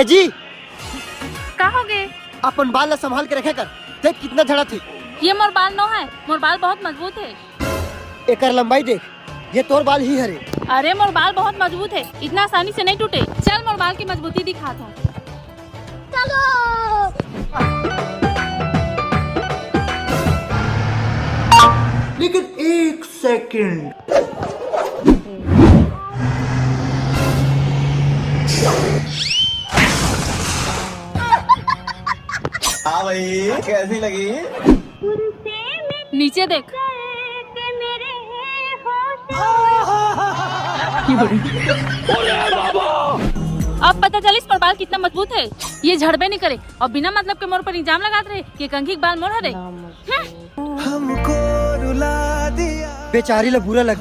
ए जी, का हो गए? अपन बाल ला संभाल के रखे कर। देख कितना झड़ा थी। ये मोर बाल नो है, मोर बाल बहुत मजबूत है। एकर लंबाई देख, ये तोर बाल ही हरे। अरे मोर बाल बहुत मजबूत है, इतना आसानी से नहीं टूटे। चल मोर बाल की मजबूती दिखाता हूँ। लेकिन एक सेकंड, हाँ भाई, कैसी लगी? नीचे देख। अब पता चलिस मोर बाल कितना मजबूत है। ये झड़बे नहीं करे और बिना मतलब के मोर पर इल्जाम लगाते रहे कि कंघी के बाल मोर हरे। बेचारी ला बुरा लग